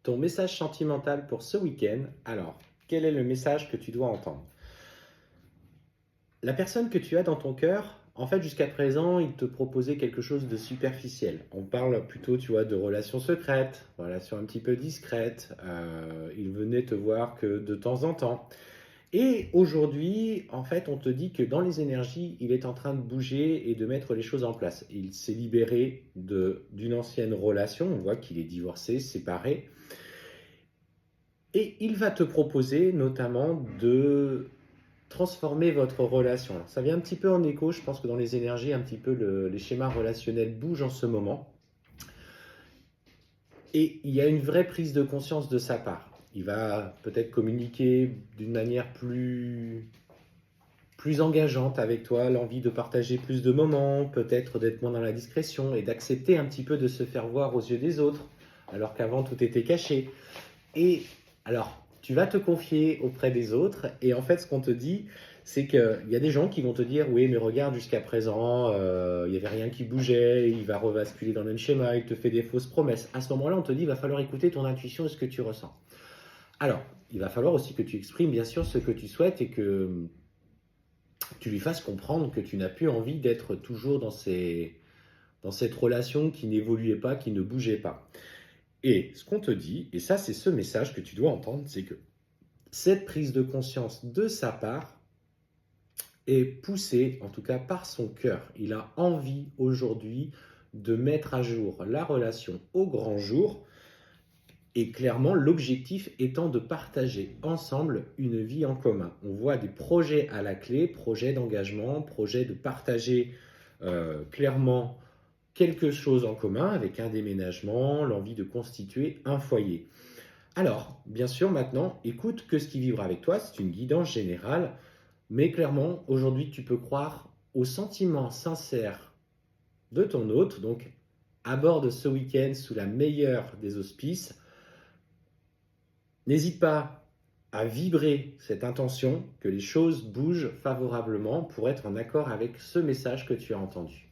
Ton message sentimental pour ce week-end, alors, quel est le message que tu dois entendre? La personne que tu as dans ton cœur, en fait, jusqu'à présent, il te proposait quelque chose de superficiel. On parle plutôt, tu vois, de relations secrètes, relations un petit peu discrètes. Il venait te voir que de temps en temps. Et aujourd'hui, en fait, on te dit que dans les énergies, il est en train de bouger et de mettre les choses en place. Il s'est libéré d'une ancienne relation. On voit qu'il est divorcé, séparé. Et il va te proposer notamment de transformer votre relation. Alors, ça vient un petit peu en écho, je pense que dans les énergies, un petit peu les schémas relationnels bougent en ce moment. Et il y a une vraie prise de conscience de sa part. Il va peut-être communiquer d'une manière plus engageante avec toi, l'envie de partager plus de moments, peut-être d'être moins dans la discrétion et d'accepter un petit peu de se faire voir aux yeux des autres, alors qu'avant tout était caché. Et alors, tu vas te confier auprès des autres, et en fait, ce qu'on te dit, c'est qu'il y a des gens qui vont te dire, oui, mais regarde, jusqu'à présent, il n'y avait rien qui bougeait, il va rebasculer dans le même schéma, il te fait des fausses promesses. À ce moment-là, on te dit, il va falloir écouter ton intuition et ce que tu ressens. Alors, il va falloir aussi que tu exprimes, bien sûr, ce que tu souhaites et que tu lui fasses comprendre que tu n'as plus envie d'être toujours dans cette relation qui n'évoluait pas, qui ne bougeait pas. Et ce qu'on te dit, et ça c'est ce message que tu dois entendre, c'est que cette prise de conscience de sa part est poussée, en tout cas par son cœur. Il a envie aujourd'hui de mettre à jour la relation au grand jour, et clairement l'objectif étant de partager ensemble une vie en commun. On voit des projets à la clé, projets d'engagement, projets de partager clairement quelque chose en commun avec un déménagement, l'envie de constituer un foyer. Alors, bien sûr, maintenant, écoute que ce qui vivra avec toi, c'est une guidance générale, mais clairement, aujourd'hui, tu peux croire aux sentiments sincères de ton hôte, donc aborde ce week-end sous la meilleure des auspices. N'hésite pas à vibrer cette intention que les choses bougent favorablement pour être en accord avec ce message que tu as entendu.